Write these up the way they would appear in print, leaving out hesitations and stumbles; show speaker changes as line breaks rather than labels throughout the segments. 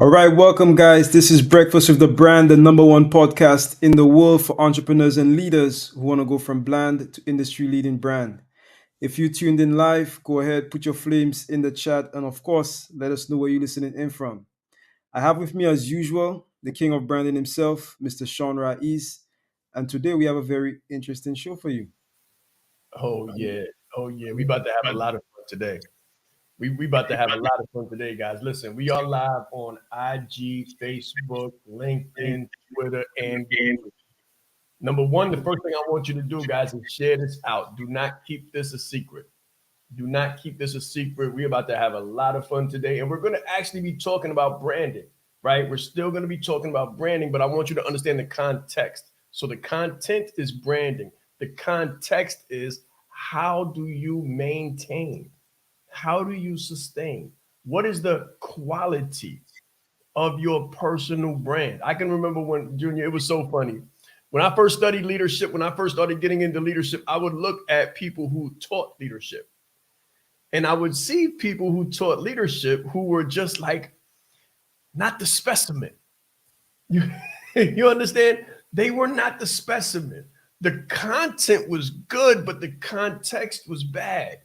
All right, welcome, guys. This is Breakfast with the Brand, the number one podcast in the world for entrepreneurs and leaders who want to go from bland to industry leading brand. If you tuned in live, go ahead, put your flames in the chat, and of course, let us know where you're listening in from. I have with me, as usual, the king of branding himself, Mr. Shaan Rais, and today we have a very interesting show for you.
Oh yeah. Oh yeah. We about to have a lot of fun today. We about to have a lot of fun today, guys. Listen, we are live on IG, Facebook, LinkedIn, Twitter, and YouTube. Number one, the first thing I want you to do, guys, is share this out. Do not keep this a secret. Do not keep this a secret. We're about to have a lot of fun today, and we're going to actually be talking about branding, right? We're still going to be talking about branding, but I want you to understand the context. So the content is branding. The context is how do you maintain? How do you sustain? What is the quality of your personal brand? I can remember when, Junior, it was so funny. When I first studied leadership, when I first started getting into leadership, I would look at people who taught leadership. And I would see people who taught leadership who were just like not the specimen. You, you understand? They were not the specimen. The content was good, but the context was bad.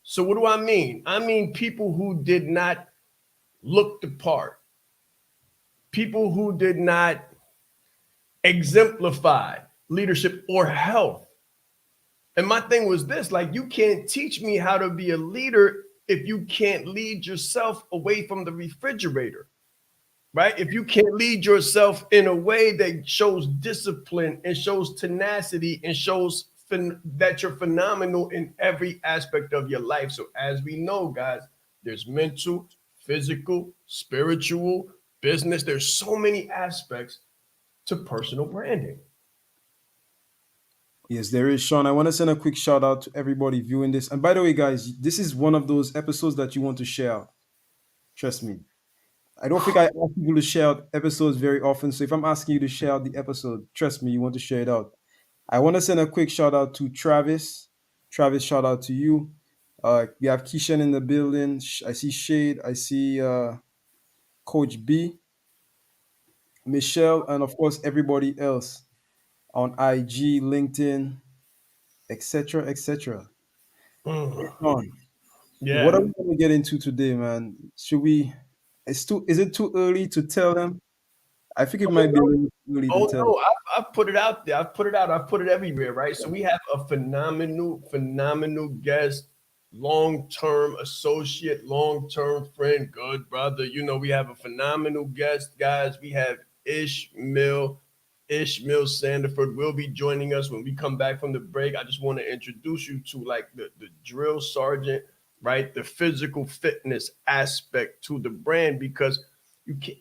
So what do I mean? I mean people who did not look the part, people who did not exemplify leadership or health. And my thing was this, like, you can't teach me how to be a leader if you can't lead yourself away from the refrigerator, right? If you can't lead yourself in a way that shows discipline and shows tenacity and shows that you're phenomenal in every aspect of your life. So as we know, guys, there's mental, physical, spiritual, business. There's so many aspects to personal branding.
Yes, there is, Sean. I want to send a quick shout out to everybody viewing this. And by the way, guys, this is one of those episodes that you want to share out. Trust me. I don't think I ask people to share out episodes very often. So if I'm asking you to share out the episode, trust me, you want to share it out. I want to send a quick shout out to Travis. Travis, shout out to you. We have Keishan in the building. I see Shade. I see Coach B, Michelle, and of course everybody else on IG, LinkedIn, etc., etc. On. What
Yeah.
are we going to get into today, man? Should we? It's too. Is it too early to tell them? I think it
Oh
might be a
no,
little early to
oh
tell.
no, I've put it out there. I've put it out. I've put it everywhere, right? So we have a phenomenal guest, long-term associate, long-term friend, good brother. You know, we have a phenomenal guest, guys. We have Ishmael. Ishmael Sandiford will be joining us when we come back from the break. I just want to introduce you to like the drill sergeant, right? The physical fitness aspect to the brand because you can't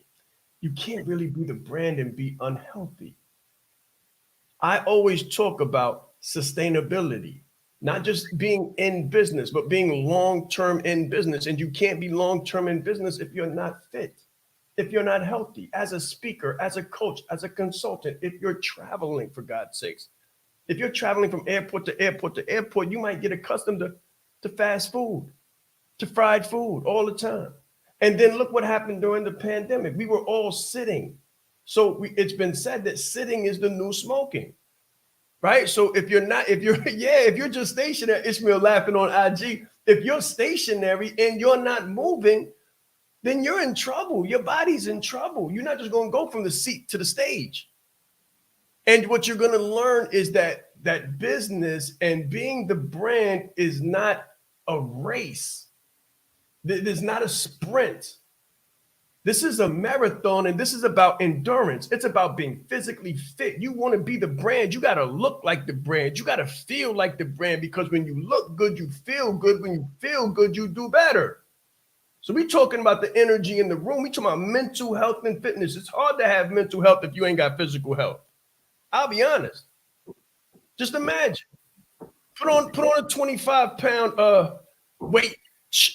you can't really be the brand and be unhealthy. I always talk about sustainability, not just being in business, but being long term in business. And you can't be long term in business if you're not fit, if you're not healthy, as a speaker, as a coach, as a consultant, if you're traveling, for God's sakes. If you're traveling from airport to airport to airport, you might get accustomed to fast food, to fried food all the time. And then look what happened during the pandemic. We were all sitting. So it's been said that sitting is the new smoking, right? So if you're not, if you're, yeah, if you're just stationary, Ishmael laughing on IG, if you're stationary and you're not moving, then you're in trouble. Your body's in trouble. You're not just going to go from the seat to the stage. And what you're going to learn is that business and being the brand is not a race. There's not a sprint. This is a marathon, and this is about endurance. It's about being physically fit. You want to be the brand. You got to look like the brand. You got to feel like the brand because when you look good, you feel good. When you feel good, you do better. So we're talking about the energy in the room. We're talking about mental health and fitness. It's hard to have mental health if you ain't got physical health. I'll be honest. Just imagine. Put on a 25-pound weight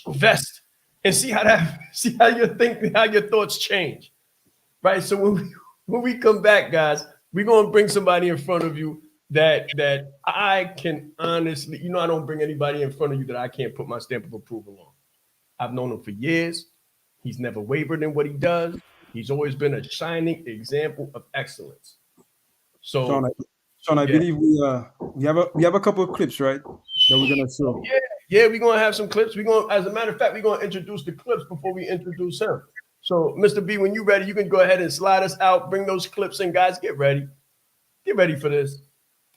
vest and see how your thoughts change. Right. So when we come back, guys, we're gonna bring somebody in front of you that I can honestly, I don't bring anybody in front of you that I can't put my stamp of approval on. I've known him for years. He's never wavered in what he does. He's always been a shining example of excellence.
Sean,
So
Sean, I
yeah,
believe we have a couple of clips, right? That we're gonna
oh,
show.
yeah, yeah, we're gonna have some clips. We're gonna, as a matter of fact, we're gonna introduce the clips before we introduce him. So, Mr. B, when you're ready, you can go ahead and slide us out. Bring those clips in, guys. Get ready for this.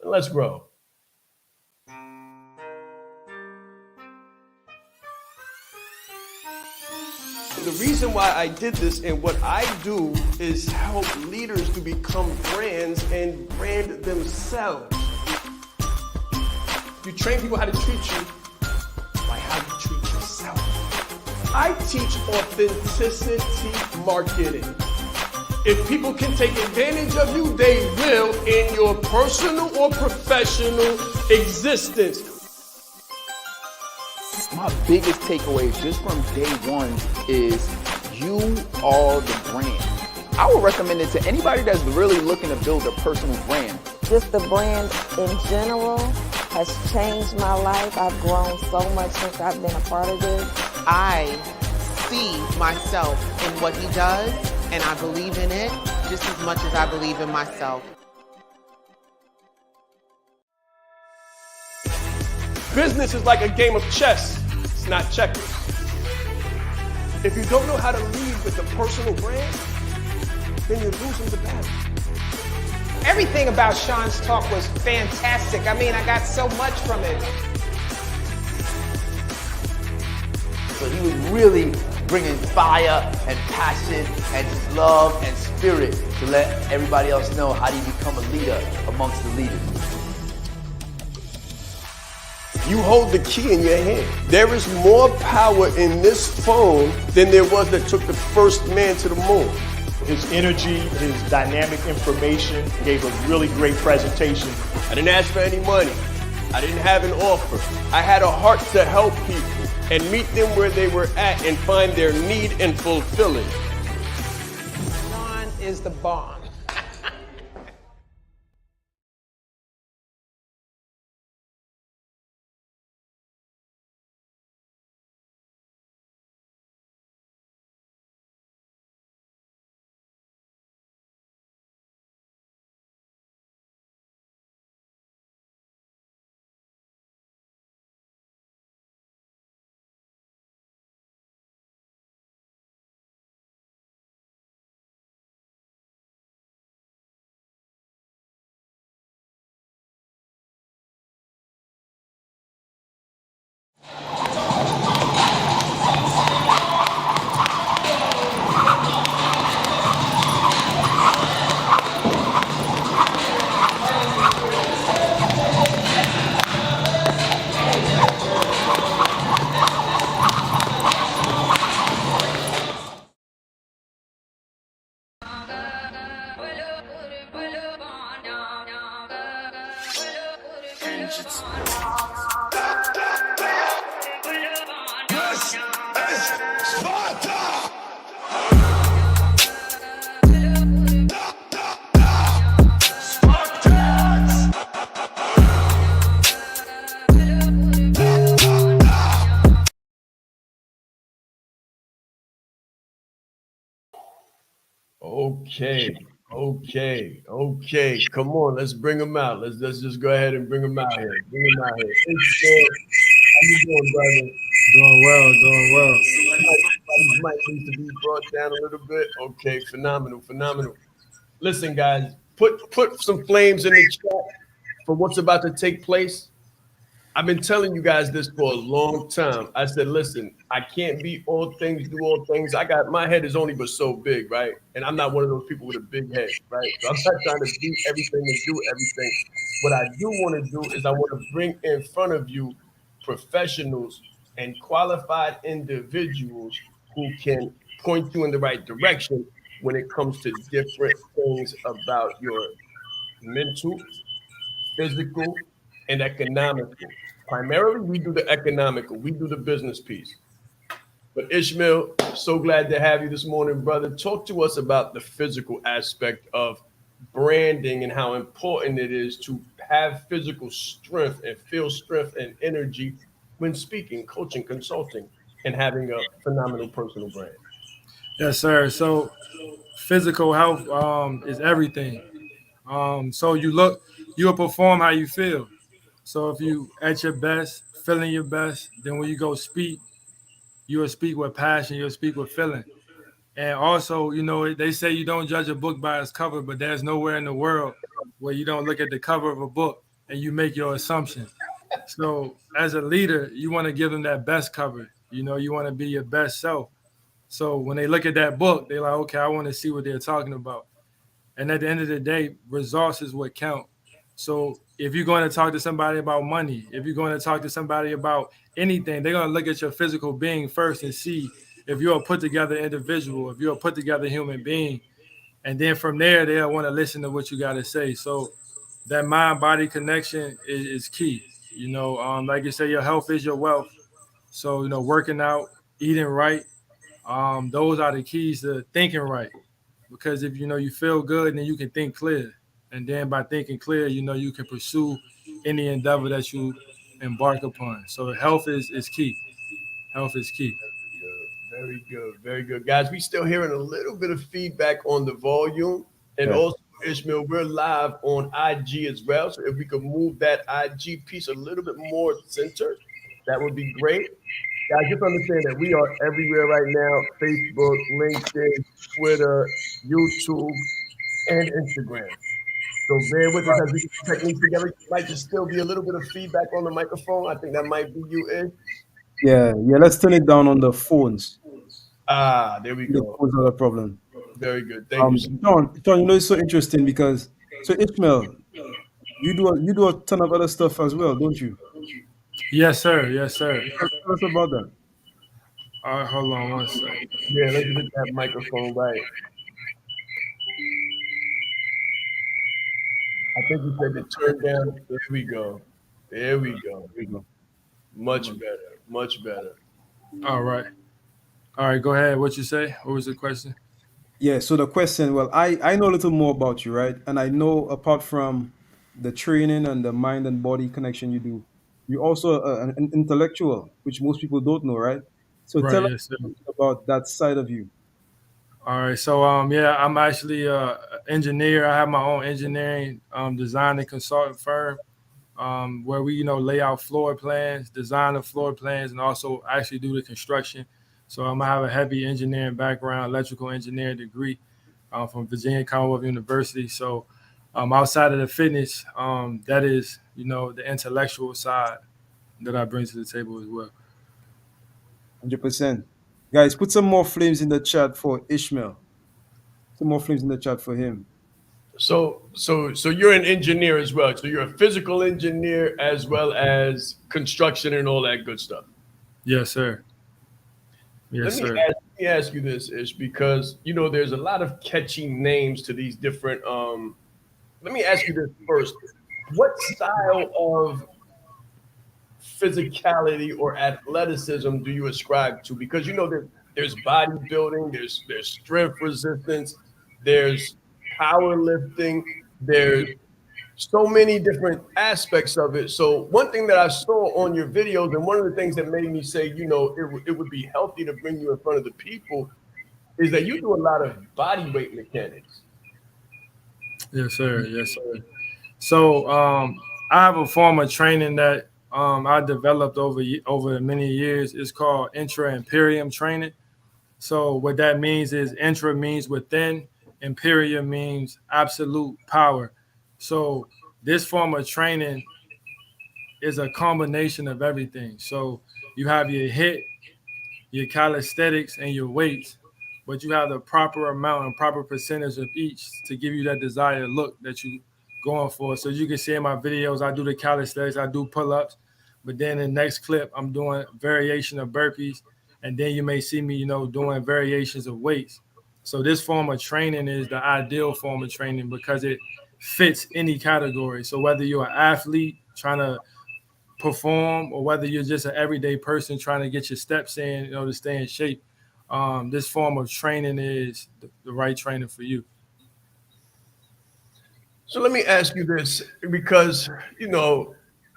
And let's grow. The reason why I did this and what I do is help leaders to become brands and brand themselves. You train people how to treat you by how you treat yourself. I teach authenticity marketing. If people can take advantage of you, they will in your personal or professional existence.
My biggest takeaway just from day one is you are the brand. I would recommend it to anybody that's really looking to build a personal brand.
Just the brand in general has changed my life. I've grown so much since I've been a part of this.
I see myself in what he does, and I believe in it just as much as I believe in myself.
Business is like a game of chess. It's not checkers. If you don't know how to lead with a personal brand, then you're losing the battle.
Everything about Shaan's talk was fantastic. I mean, I got so much from it.
So he was really bringing fire and passion and just love and spirit to let everybody else know how do you become a leader amongst the leaders.
You hold the key in your hand. There is more power in this phone than there was that took the first man to the moon.
His energy, his dynamic information, gave a really great presentation.
I didn't ask for any money. I didn't have an offer. I had a heart to help people and meet them where they were at and find their need and fulfill it.
Shaan is the bomb.
Okay. Come on, let's bring him out. Let's just go ahead and bring him out here. Bring him out here. Hey, how you doing, brother?
Doing well, doing well.
Might needs to be brought down a little bit. Okay, phenomenal. Listen, guys, put some flames in the chat for what's about to take place. I've been telling you guys this for a long time. I said, listen, I can't be all things, do all things. My head is only but so big, right? And I'm not one of those people with a big head, right? So I'm not trying to do everything and do everything. What I do want to do is I want to bring in front of you professionals and qualified individuals who can point you in the right direction when it comes to different things about your mental, physical, and economical. Primarily, we do the economical, we do the business piece. But Ishmael, so glad to have you this morning, brother. Talk to us about the physical aspect of branding and how important it is to have physical strength and feel strength and energy when speaking, coaching, consulting, and having a phenomenal personal brand.
Yes, sir. So physical health is everything. So you'll perform how you feel. So if you at your best, feeling your best, then when you go speak, you'll speak with passion, you'll speak with feeling. And also, they say you don't judge a book by its cover, but there's nowhere in the world where you don't look at the cover of a book and you make your assumption. So as a leader, you want to give them that best cover. You want to be your best self. So when they look at that book, they're like, okay, I want to see what they're talking about. And at the end of the day, results is what count. So if you're going to talk to somebody about money, if you're going to talk to somebody about anything, they're going to look at your physical being first and see if you're a put together individual, if you're a put together human being. And then from there, they'll want to listen to what you got to say. So that mind body connection is key. Like you say, your health is your wealth. So, working out, eating right, those are the keys to thinking right. Because if you feel good, then you can think clear. And then by thinking clear, you can pursue any endeavor that you embark upon. So health is key. Health is key.
Good. Very good. Very good. Guys, we still hearing a little bit of feedback on the volume. And
Yeah.
also, Ishmael, we're live on IG as well. So if we could move that IG piece a little bit more center, that would be great. Guys, just understand that we are everywhere right now: Facebook, LinkedIn, Twitter, YouTube, and Instagram. So bear with us as we get the techniques together. You might just still be a little bit of feedback on the microphone. I think that might be you, Ish.
Yeah, yeah. Let's turn it down on the phones.
Ah, there we
The
go.
phones are the problem.
Very good. Thank you.
John, it's so interesting because so Ishmael, you do a ton of other stuff as well, don't you?
Yes, sir. Yes, sir.
Tell us about that.
All right, hold on one second.
Yeah, let's get that microphone right. I think you said to turn down. There we go. There we go.
There you go.
Much better. Much better.
All right. All right, go ahead. What you say? What was the question?
Yeah. So the question, well, I know a little more about you, right? And I know apart from the training and the mind and body connection you do, you're also an intellectual, which most people don't know, right? So
Right,
tell us
yes, sir.
about that side of you.
All right. So yeah, I'm actually a engineer. I have my own engineering design and consulting firm. Where we lay out floor plans, design the floor plans, and also actually do the construction. So I'm gonna have a heavy engineering background, electrical engineering degree from Virginia Commonwealth University. So outside of the fitness, that is the intellectual side that I bring to the table as well.
100%. Guys, put some more flames in the chat for Ishmael. Some more flames in the chat for him.
So you're an engineer as well. So you're a physical engineer as well as construction and all that good stuff.
Yes, sir.
Let
Yes,
me
sir.
ask, let me ask you this, Ish, because there's a lot of catchy names to these different. Let me ask you this first: what style of physicality or athleticism do you ascribe to? Because there's bodybuilding, there's strength resistance, there's powerlifting, there's so many different aspects of it. So one thing that I saw on your videos, and one of the things that made me say, it would be healthy to bring you in front of the people, is that you do a lot of body weight mechanics.
Yes, sir. Yes, sir. So I have a form of training that I developed over many years. It's called intra imperium training. So what that means is intra means within, imperium means absolute power. So this form of training is a combination of everything. So you have your hit, your calisthenics, and your weights, but you have the proper amount and proper percentage of each to give you that desired look that you going for. So you can see in my videos, I do the calisthenics, I do pull-ups, but then in the next clip, I'm doing variation of burpees, and then you may see me, doing variations of weights. So this form of training is the ideal form of training because it fits any category. So whether you're an athlete trying to perform or whether you're just an everyday person trying to get your steps in, to stay in shape, this form of training is the right training for you.
So let me ask you this, because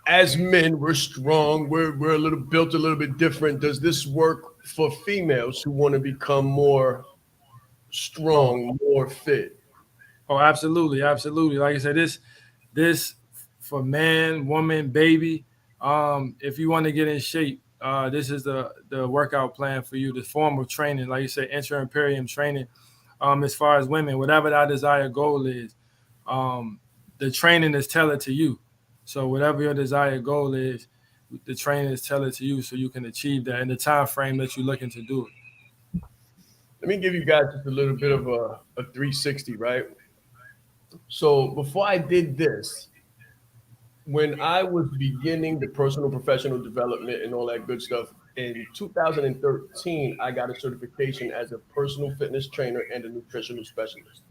as men, we're strong, we're a little built a little bit different. Does this work for females who want to become more strong, more fit?
Oh, absolutely, absolutely. Like I said, this for man, woman, baby. If you want to get in shape, this is the workout plan for you. The form of training, like you said, intra-imperium training. As far as women, whatever that desired goal is, the training is tailored to you. So whatever your desired goal is, the training is tailored to you, so you can achieve that in the time frame that you're looking to do it.
Let me give you guys just a little bit of a 360, right? So before I did this, when I was beginning the personal professional development and all that good stuff, in 2013, I got a certification as a personal fitness trainer and a nutritional specialist,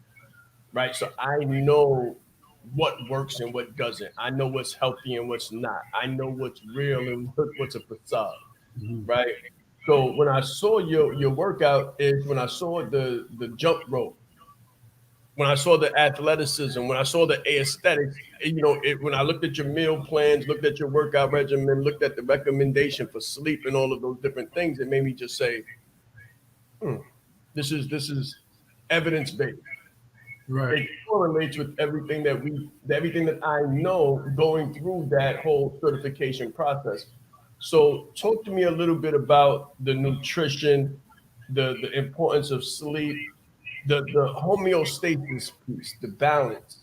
right? So I know what works and what doesn't. I know what's healthy and what's not. I know what's real and what's a facade, right? So when I saw your workout is when I saw the jump rope, when I saw the athleticism, when I saw the aesthetics, when I looked at your meal plans, looked at your workout regimen, looked at the recommendation for sleep and all of those different things, it made me just say, this is evidence-based.
Right.
It correlates with everything that I know going through that whole certification process. So talk to me a little bit about the nutrition, the importance of sleep, the homeostasis piece, the balance.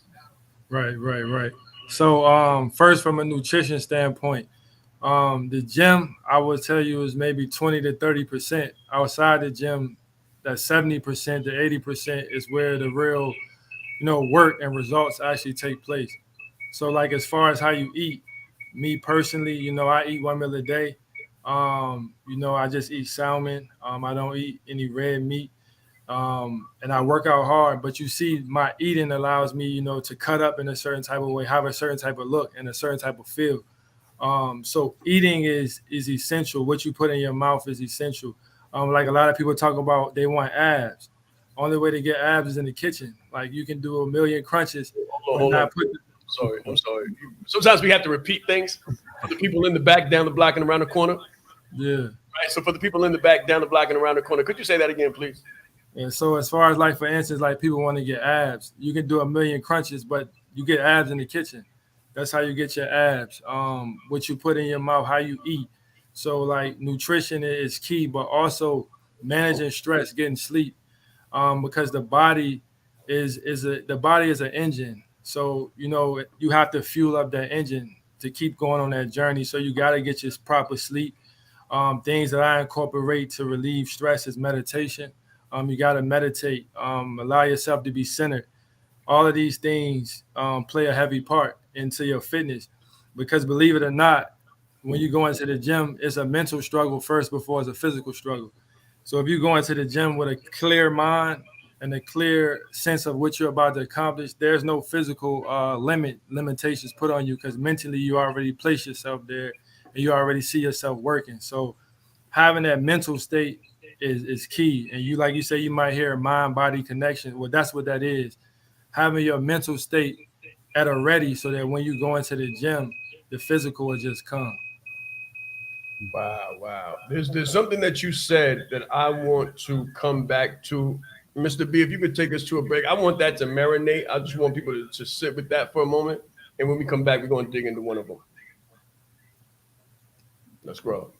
Right. So first, from a nutrition standpoint, the gym, I would tell you, is maybe 20 to 30%. Outside the gym, that 70% to 80% is where the real, work and results actually take place. So like as far as how you eat, me personally, I eat 1 meal a day. I just eat salmon. I don't eat any red meat. And I work out hard, but you see my eating allows me, to cut up in a certain type of way, have a certain type of look and a certain type of feel. So eating is essential. What you put in your mouth is essential. Like a lot of people talk about, they want abs. Only way to get abs is in the kitchen. Like you can do 1 million crunches.
Hold on. I'm sorry. Sometimes we have to repeat things for the people in the back, down the block, and around the corner.
Yeah.
Right. So for the people in the back, down the block, and around the corner, could you say that again, please?
And so as far as like, for instance, like people want to get abs, you can do 1 million crunches, but you get abs in the kitchen. That's how you get your abs. What you put in your mouth, how you eat. So like nutrition is key, but also managing stress, getting sleep, because the body is an engine. So, you have to fuel up that engine to keep going on that journey. So you got to get your proper sleep. Things that I incorporate to relieve stress is meditation. You got to meditate, allow yourself to be centered. All of these things play a heavy part into your fitness, because believe it or not, when you go into the gym, it's a mental struggle first before it's a physical struggle. So if you go into the gym with a clear mind and a clear sense of what you're about to accomplish, there's no physical limitations put on you, because mentally you already place yourself there and you already see yourself working. So having that mental state is key. And you, like you say, you might hear mind-body connection. Well, that's what that is. Having your mental state at a ready so that when you go into the gym, the physical will just come.
Wow. There's something that you said that I want to come back to. Mr. B, if you could take us to a break, I want that to marinate. I just want people to sit with that for a moment. And when we come back, we're going to dig into one of them. Let's grow.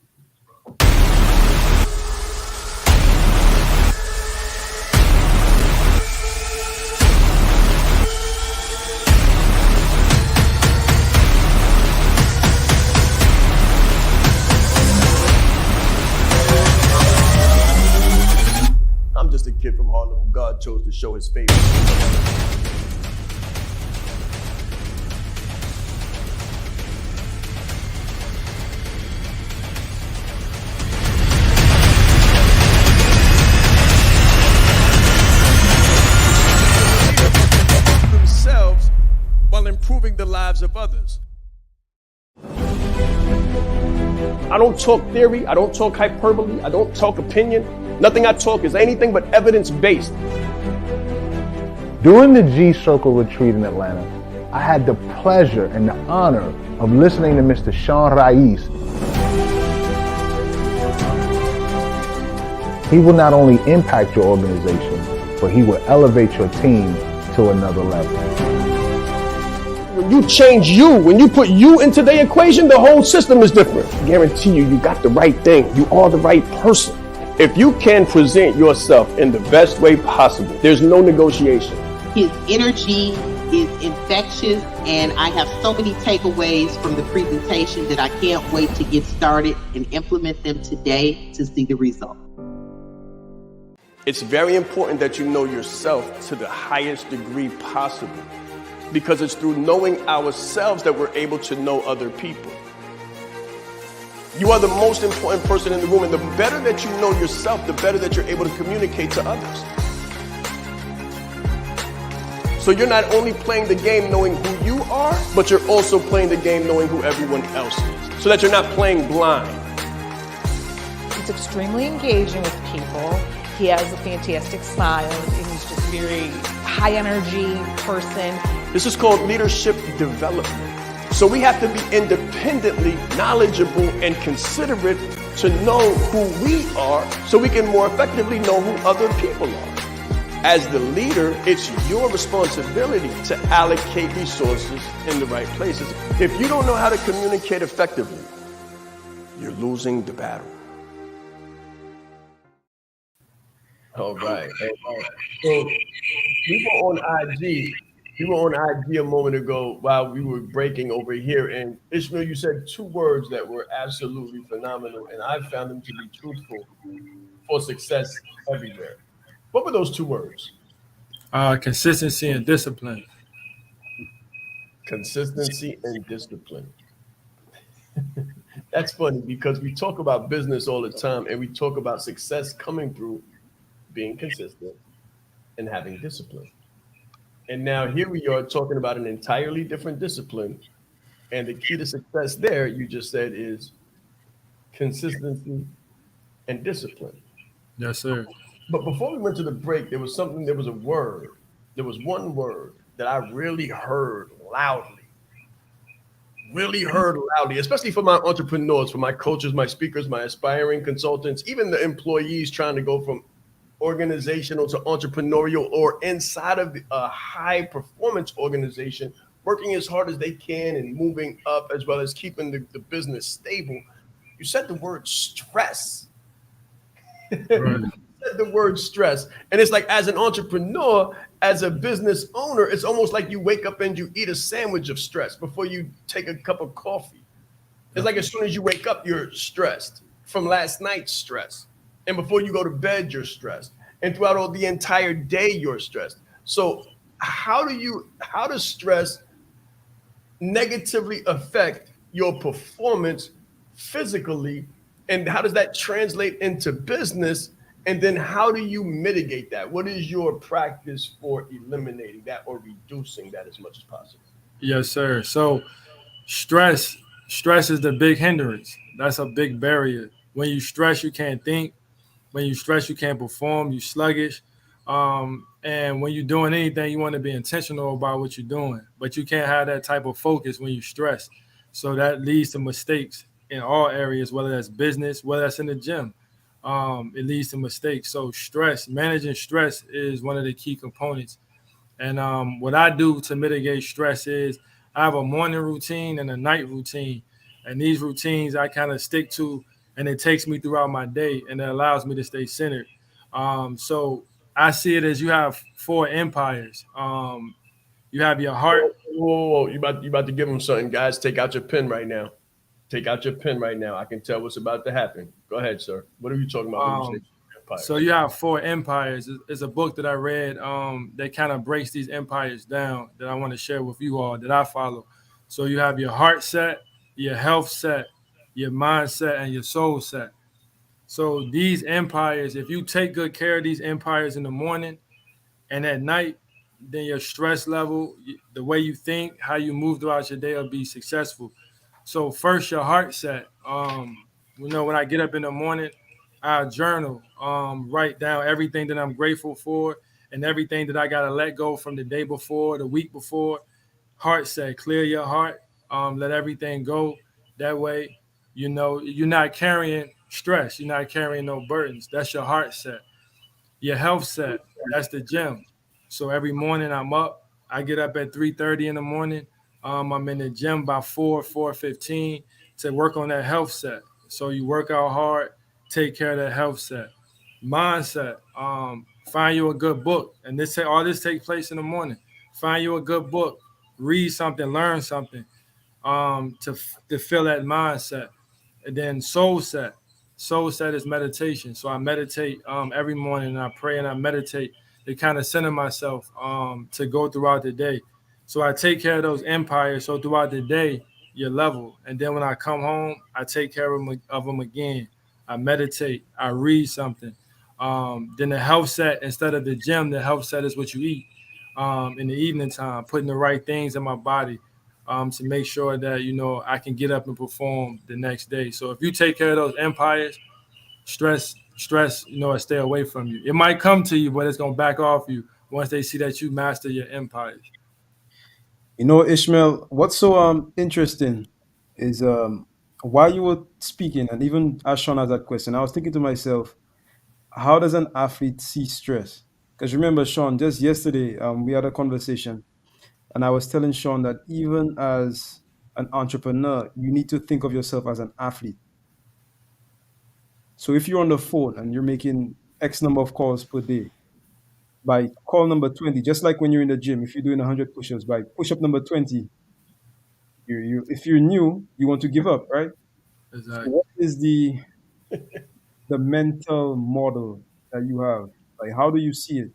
I'm just a kid from Harlem who God chose to show his favor. Themselves while improving the lives of others. I don't talk theory, I don't talk hyperbole, I don't talk opinion. Nothing I talk is anything but evidence-based.
During the G-Circle retreat in Atlanta, I had the pleasure and the honor of listening to Mr. Shaan Rais. He will not only impact your organization, but he will elevate your team to another level.
When you change you, when you put you into the equation, the whole system is different. I guarantee you, you got the right thing. You are the right person. If you can present yourself in the best way possible, there's no negotiation.
His energy is infectious, and I have so many takeaways from the presentation that I can't wait to get started and implement them today to see the result.
It's very important that you know yourself to the highest degree possible, because it's through knowing ourselves that we're able to know other people. You are the most important person in the room, and the better that you know yourself, the better that you're able to communicate to others. So you're not only playing the game knowing who you are, but you're also playing the game knowing who everyone else is, so that you're not playing blind.
He's extremely engaging with people. He has a fantastic smile, and he's just a very high energy person.
This is called leadership development. So we have to be independently knowledgeable and considerate to know who we are, so we can more effectively know who other people are. As the leader, it's your responsibility to allocate resources in the right places. If you don't know how to communicate effectively, you're losing the battle. All right. So we were on IG. We were on IG a moment ago while we were breaking over here. And Ishmael, you said two words that were absolutely phenomenal, and I found them to be truthful for success everywhere. What were those two words?
Consistency and discipline.
Consistency and discipline. That's funny because we talk about business all the time, and we talk about success coming through being consistent and having discipline. And now here we are talking about an entirely different discipline. And the key to success there, you just said, is consistency and discipline.
Yes, sir.
But before we went to the break, there was a word. There was one word that I really heard loudly, especially for my entrepreneurs, for my coaches, my speakers, my aspiring consultants, even the employees trying to go from organizational to entrepreneurial or inside of a high performance organization, working as hard as they can and moving up, as well as keeping the business stable. You said the word stress. Right. The word stress. And it's like, as an entrepreneur, as a business owner, it's almost like you wake up and you eat a sandwich of stress before you take a cup of coffee. It's like as soon as you wake up, you're stressed from last night's stress. And before you go to bed, you're stressed. And throughout the entire day, you're stressed. So how does stress negatively affect your performance physically? And how does that translate into business? And then how do you mitigate that? What is your practice for eliminating that or reducing that as much as possible?
Yes, sir. So stress is the big hindrance. That's a big barrier. When you stress, you can't think. When you stress, you can't perform. You're sluggish. And when you're doing anything, you want to be intentional about what you're doing. But you can't have that type of focus when you're stressed. So that leads to mistakes in all areas, whether that's business, whether that's in the gym. It leads to mistakes. So managing stress is one of the key components. And what I do to mitigate stress is I have a morning routine and a night routine. And these routines I kind of stick to, and it takes me throughout my day, and it allows me to stay centered. So I see it as you have 4 empires. You have your heart.
Whoa. You about to give them something, guys. Take out your pen right now. Take out your pen right now. I can tell what's about to happen. Go ahead, sir. What are you talking about?
So you have 4 empires. It's a book that I read that kind of breaks these empires down that I want to share with you all that I follow. So you have your heart set, your health set, your mindset, and your soul set. So these empires, if you take good care of these empires in the morning and at night, then your stress level, the way you think, how you move throughout your day will be successful. So first, your heart set. When I get up in the morning, I journal, write down everything that I'm grateful for and everything that I got to let go from the day before, the week before. Heart set, clear your heart, let everything go. That way, you're not carrying stress. You're not carrying no burdens. That's your heart set. Your health set. That's the gym. So every morning I'm up. I get up at 3:30 in the morning. I'm in the gym by 4:15 to work on that health set. So you work out hard, take care of that health set. Mindset. Find you a good book. And all this takes place in the morning. Find you a good book, read something, learn something, to fill that mindset. And then soul set. Soul set is meditation. So I meditate every morning, and I pray and I meditate to kind of center myself to go throughout the day. So I take care of those empires. So throughout the day, you're level. And then when I come home, I take care of them again. I meditate. I read something. Then the health set, instead of the gym, the health set is what you eat in the evening time, putting the right things in my body to make sure that, I can get up and perform the next day. So if you take care of those empires, stress, will stay away from you. It might come to you, but it's going to back off you once they see that you master your empires.
Ishmael, what's so interesting is while you were speaking, and even as Sean has that question, I was thinking to myself, how does an athlete see stress? Because remember, Sean, just yesterday we had a conversation, and I was telling Sean that even as an entrepreneur, you need to think of yourself as an athlete. So if you're on the phone and you're making X number of calls per day, by call number 20, just like when you're in the gym, if you're doing 100 push-ups, by push-up number 20, if you're new, you want to give up, right? So
Exactly.
what is the mental model that you have? Like, how do you see it?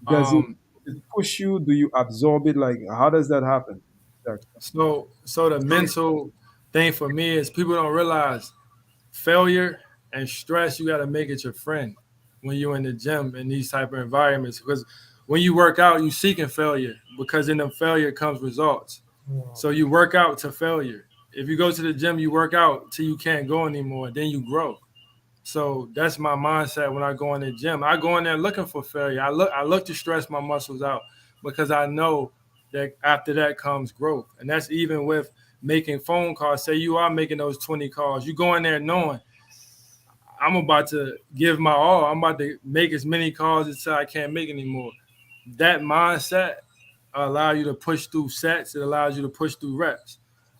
Does
Um,
it push you? Do you absorb it? Like, how does that happen? Exactly.
so the mental thing for me is people don't realize failure and stress, you got to make it your friend when you're in the gym in these type of environments, because when you work out, you seeking failure, because in the failure comes results. So you work out to failure. If you go to the gym, you work out till you can't go anymore, then you grow. So that's my mindset when I go in the gym. I go in there looking for failure. I look to stress my muscles out, because I know that after that comes growth. And that's even with making phone calls. Say you are making those 20 calls. You go in there knowing I'm about to give my all. I'm about to make as many calls until I can't make anymore. That mindset allows you to push through sets. It allows you to push through reps.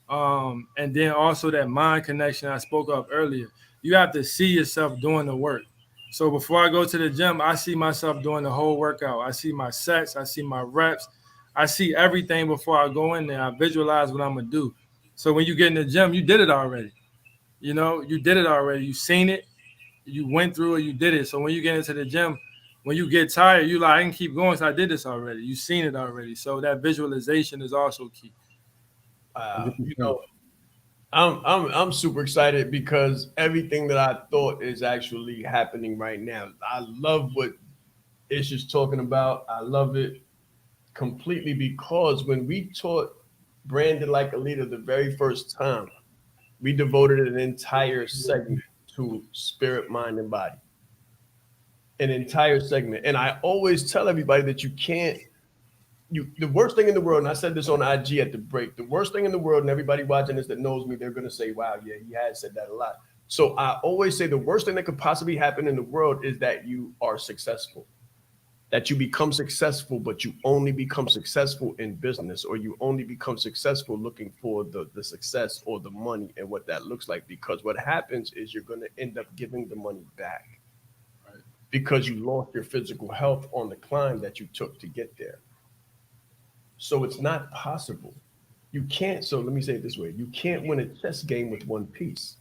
And then also that mind connection I spoke of earlier. You have to see yourself doing the work. So before I go to the gym, I see myself doing the whole workout. I see my sets. I see my reps. I see everything before I go in there. I visualize what I'm going to do. So when you get in the gym, you did it already. You did it already. You seen it. You went through it. You did it. So when you get into the gym, when you get tired, you like, I can keep going. So I did this already. You've seen it already. So that visualization is also key.
You know, I'm super excited because everything that I thought is actually happening right now. I love what Ish is talking about. I love it completely because when we taught Branded Like a Leader the very first time, we devoted an entire segment to spirit, mind, and body. An entire segment. And I always tell everybody that you can't, the worst thing in the world, and I said this on IG at the break, the worst thing in the world, and everybody watching this that knows me, they're going to say, wow, yeah, he has said that a lot. So I always say the worst thing that could possibly happen in the world is that you are successful, that you become successful, but you only become successful in business, or you only become successful looking for the success or the money and what that looks like. Because what happens is you're going to end up giving the money back because you lost your physical health on the climb that you took to get there. So it's not possible. You can't. So let me say it this way. You can't win a chess game with one piece.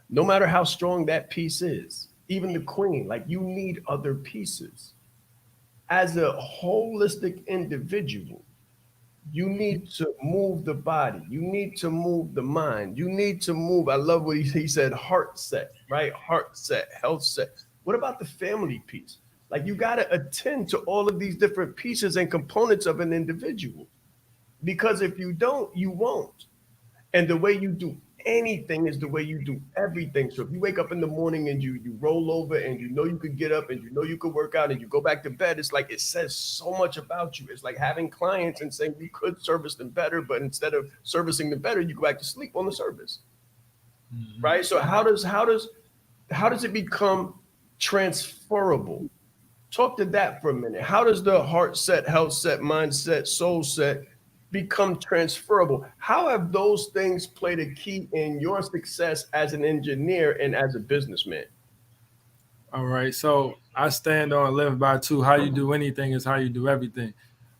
No matter how strong that piece is, even the queen, like you need other pieces. As a holistic individual, you need to move the body. You need to move the mind. You need to move. I love what he said, heart set, right? Heart set, health set. What about the family piece? Like you got to attend to all of these different pieces and components of an individual. Because if you don't, you won't. And the way you do anything is the way you do everything. So if you wake up in the morning and you roll over and you know you could get up and you know you could work out and you go back to bed, it's like it says so much about you. It's like having clients and saying you could service them better, but instead of servicing them better, you go back to sleep on the service. Mm-hmm. Right? So how does it become transferable? Talk to that for a minute. How does the heart set, health set, mindset, soul set become transferable? How have those things played a key in your success as an engineer and as a businessman?
All right. So I stand on live by two. How you do anything is how you do everything.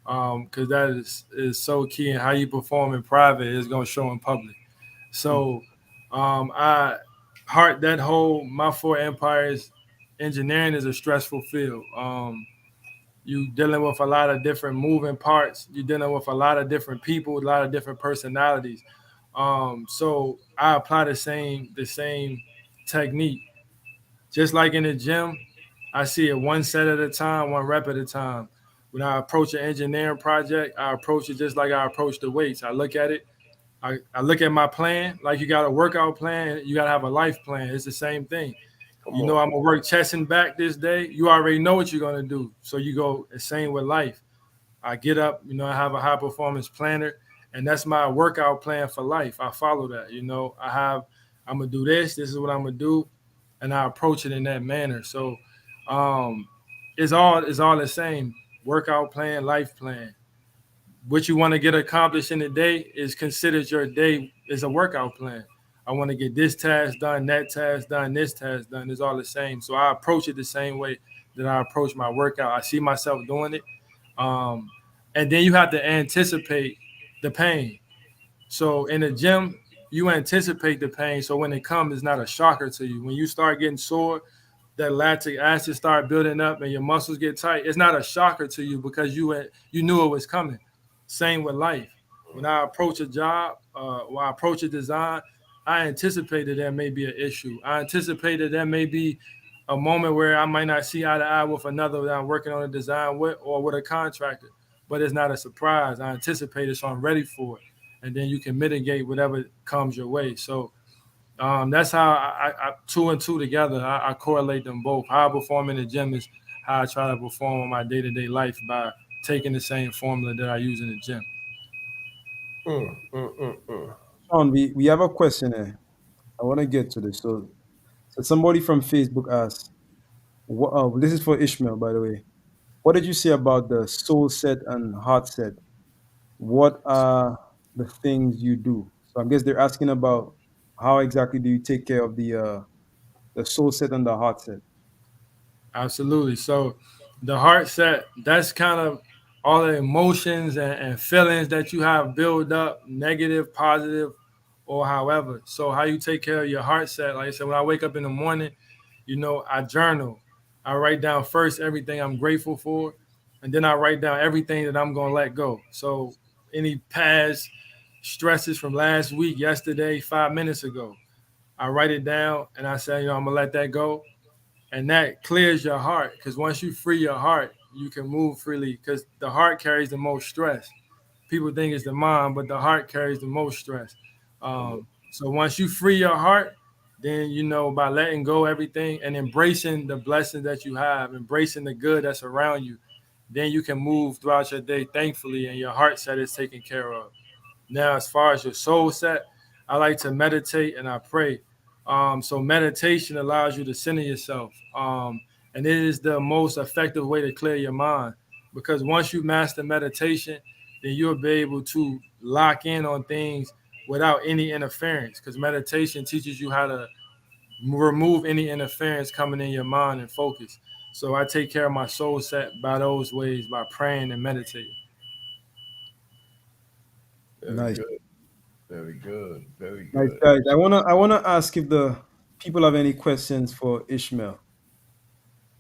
Because that is so key, and how you perform in private is gonna show in public. So I heart that whole my four empires. Engineering is a stressful field. You dealing with a lot of different moving parts. You're dealing with a lot of different people, a lot of different personalities. So I apply the same technique. Just like in the gym, I see it one set at a time, one rep at a time. When I approach an engineering project, I approach it just like I approach the weights. I look at it. I look at my plan. Like you got a workout plan, you got to have a life plan. It's the same thing.
Come
You know,
on.
I'm gonna work chest and back this day. You already know what you're gonna do, so you go the same with life. I get up, I have a high performance planner, and that's my workout plan for life. I follow that. I'm gonna do this. This is what I'm gonna do, and I approach it in that manner. So, um, it's all the same. Workout plan, life plan. What you want to get accomplished in the day is considered your day is a workout plan. I want to get this task done, that task done, this task done. It's all the same. So I approach it the same way that I approach my workout. I see myself doing it. Um, and then you have to anticipate the pain. So in the gym, you anticipate the pain. So when it comes, it's not a shocker to you. When you start getting sore, that lactic acid start building up and your muscles get tight. It's not a shocker to you because you knew it was coming. Same with life. When I approach a job, when I approach a design, I anticipated there may be an issue. I anticipated there may be a moment where I might not see eye to eye with another that I'm working on a design with or with a contractor, but it's not a surprise. I anticipate it, so I'm ready for it. And then you can mitigate whatever comes your way. So that's how I two and two together. I correlate them both. How I perform in the gym is how I try to perform in my day-to-day life by taking the same formula that I use in the gym.
Sean, we have a question here. I want to get to this. So somebody from Facebook asked, this is for Ishmael, by the way. What did you say about the soul set and heart set? What are the things you do? So I guess they're asking about how exactly do you take care of the soul set and the heart set?
Absolutely. So the heart set, that's kind of all the emotions and feelings that you have built up, negative, positive, or however. So how you take care of your heart set, like I said, when I wake up in the morning, I journal. I write down first everything I'm grateful for, and then I write down everything that I'm gonna let go. So any past stresses from last week, yesterday, 5 minutes ago, I write it down and I say, I'm gonna let that go, and that clears your heart. Because once you free your heart, you can move freely. Because the heart carries the most stress. People think it's the mind, but the heart carries the most stress. So once you free your heart, then by letting go everything and embracing the blessings that you have, embracing the good that's around you, then you can move throughout your day thankfully, and your heart set is taken care of. Now, as far as your soul set, I like to meditate and I pray. So meditation allows you to center yourself, and it is the most effective way to clear your mind. Because once you master meditation, then you'll be able to lock in on things without any interference. Because meditation teaches you how to remove any interference coming in your mind and focus. So I take care of my soul set by those ways, by praying and meditating.
Very
Nice,
good. Very good. Very
nice
good.
guys. I wanna ask if the people have any questions for Ishmael.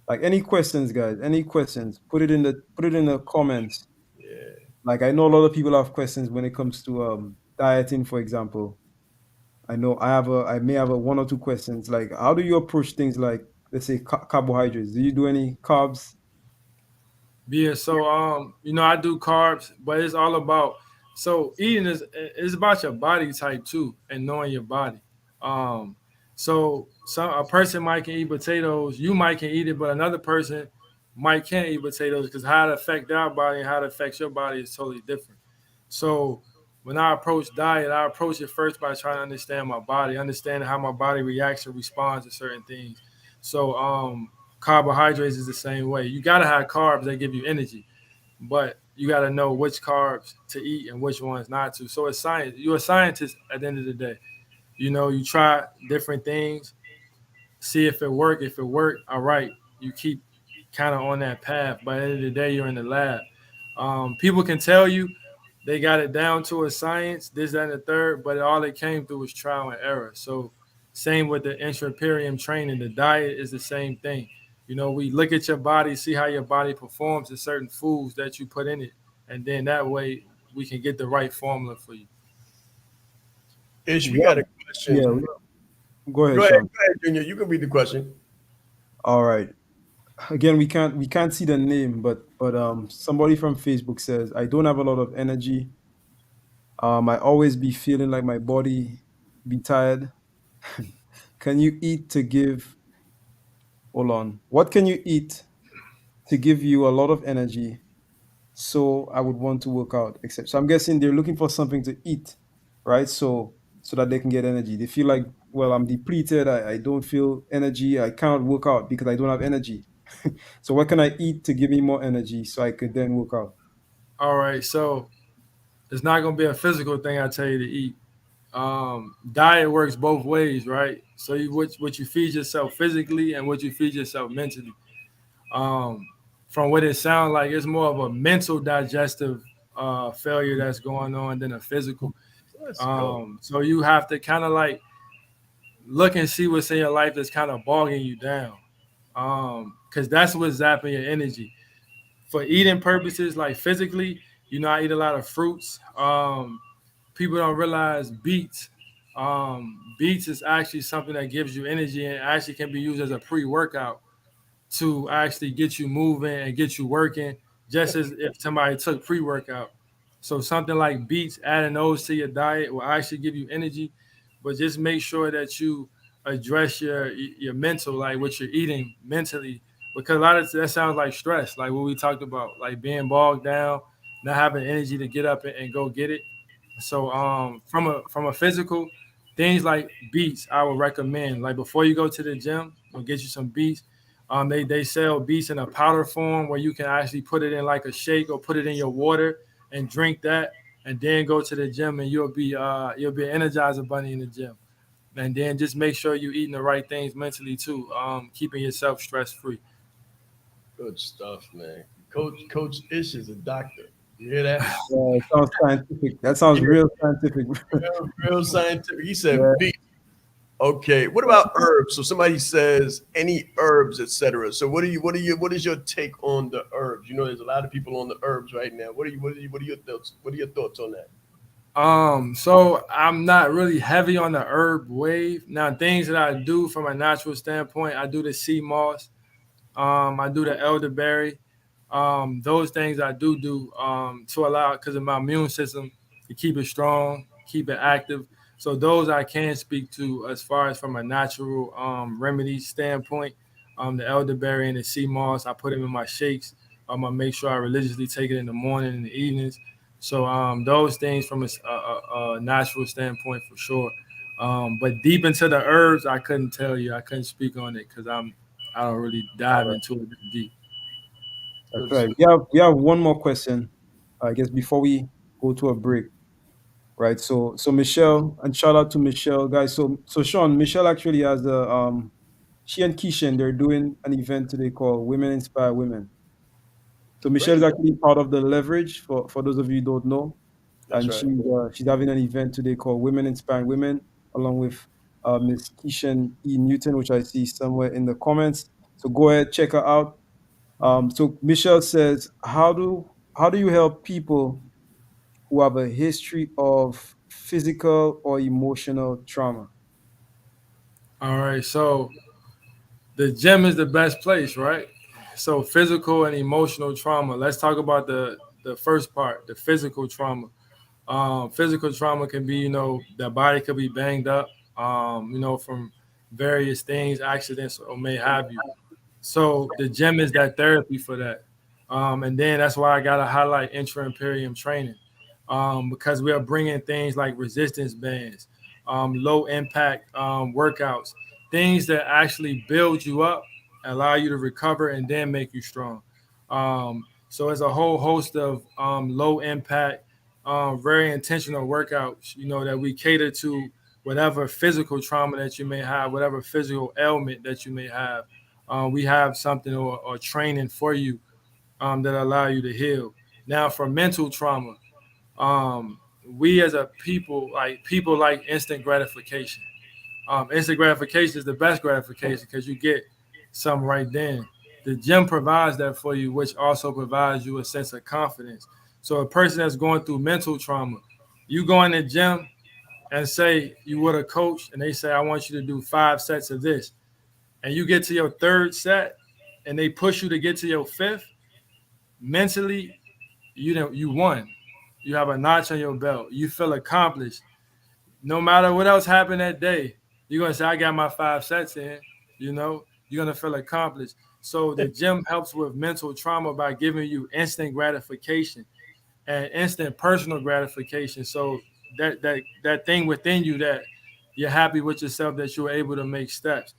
Like any questions, guys? Any questions? Put it in the comments.
Yeah.
Like I know a lot of people have questions when it comes to dieting, for example. I may have a one or two questions. Like how do you approach things like, let's say, carbohydrates? Do you do any carbs?
Yeah, so I do carbs, but it's all about eating is about your body type too and knowing your body. Um, so a person might can eat potatoes, you might can eat it, but another person might can't eat potatoes because how it affect their body and how it affects your body is totally different. So when I approach diet, I approach it first by trying to understand my body, understanding how my body reacts and responds to certain things. So Carbohydrates is the same way. You gotta have carbs that give you energy, but you gotta know which carbs to eat and which ones not to. So it's science. You're a scientist at the end of the day. You try different things, see if it work. If it work, all right, you keep kind of on that path. By the end of the day, you're in the lab. People can tell you they got it down to a science, this, that, and the third, but all it came through was trial and error. So same with the intraperium training. The diet is the same thing. We look at your body, see how your body performs to certain foods that you put in it, and then that way we can get the right formula for you.
Ish, we
Yeah,
got a question.
yeah. Go ahead,
Go ahead,
Sean.
go ahead, Junior. You can read the question.
All right. Again, we can't see the name, but somebody from Facebook says, I don't have a lot of energy. I always be feeling like my body be tired. Can you eat to give hold on. What can you eat to give you a lot of energy so I would want to work out? Except so I'm guessing they're looking for something to eat, right? So that they can get energy. They feel like, well, I'm depleted, I don't feel energy, I cannot work out because I don't have energy. So what can I eat to give me more energy so I could then work out?
All right, so it's not gonna be a physical thing I tell you to eat. Diet works both ways, right? So what you feed yourself physically and what you feed yourself mentally. Um, from what it sounds like, it's more of a mental digestive failure that's going on than a physical.
Let's go.
So you have to kind of like look and see what's in your life that's kind of bogging you down, because that's what's zapping your energy. For eating purposes, like physically, I eat a lot of fruits. People don't realize beets. Beets is actually something that gives you energy and actually can be used as a pre-workout to actually get you moving and get you working, just as if somebody took pre-workout. So something like beets, adding those to your diet will actually give you energy, but just make sure that you address your mental, like what you're eating mentally, because a lot of that sounds like stress, like what we talked about, like being bogged down, not having energy to get up and go get it. So from a physical, things like beets I would recommend. Like before you go to the gym, or get you some beets. They sell beets in a powder form where you can actually put it in like a shake or put it in your water and drink that, and then go to the gym and you'll be an energizer bunny in the gym. And then just make sure you're eating the right things mentally too, keeping yourself stress free.
Good stuff, man. Coach Ish is a doctor. You hear that?
Yeah, it sounds scientific. That sounds
Yeah,
real scientific.
real scientific. He
Yeah.
said beet. Okay. What about herbs? So somebody says any herbs, etc. So what is your take on the herbs? There's a lot of people on the herbs right now. What are your thoughts? What are your thoughts on that?
So I'm not really heavy on the herb wave. Now, things that I do from a natural standpoint, I do the sea moss. I do the elderberry. Those things I do to allow, because of my immune system, to keep it strong, keep it active. So those I can speak to as far as from a natural remedy standpoint. The elderberry and the sea moss, I put them in my shakes. I make sure I religiously take it in the morning and the evenings. So those things from a natural standpoint for sure. But deep into the herbs, I couldn't tell you. I couldn't speak on it because I don't really
All
dive
right.
into it deep.
That's
Good
right.
stuff.
We have one more question, I guess, before we go to a break. Right. So Michelle, and shout out to Michelle, guys. So Sean, Michelle actually has she and Keishan, they're doing an event today called Women Inspire Women. So Michelle is
Great.
actually part of the leverage for those of you who don't know,
That's
and
right.
she's having an event today called Women Inspiring Women, along with Miss Keishan E. Newton, which I see somewhere in the comments. So go ahead, check her out. So Michelle says, how do you help people who have a history of physical or emotional trauma?
All right. So the gym is the best place, right? So physical and emotional trauma. Let's talk about the first part, the physical trauma. Physical trauma can be, the body could be banged up, from various things, accidents, or may have you. So the gym is that therapy for that. And then that's why I got to highlight intra-imperium training, because we are bringing things like resistance bands, low impact workouts, things that actually build you up allow you to recover, and then make you strong. So it's a whole host of low impact, very intentional workouts, that we cater to whatever physical trauma that you may have, whatever physical ailment that you may have. We have something or training for you that allow you to heal. Now, for mental trauma, we as a people like instant gratification. Instant gratification is the best gratification because you get some right then. The gym provides that for you, which also provides you a sense of confidence. So a person that's going through mental trauma, you go in the gym and say you with a coach and they say, I want you to do 5 sets of this. And you get to your 3rd set and they push you to get to your 5th, mentally, you won. You have a notch on your belt. You feel accomplished. No matter what else happened that day, you're gonna say, I got my 5 sets in, you're gonna feel accomplished. So the gym helps with mental trauma by giving you instant gratification and instant personal gratification. So that thing within you that you're happy with yourself, that you were able to make steps.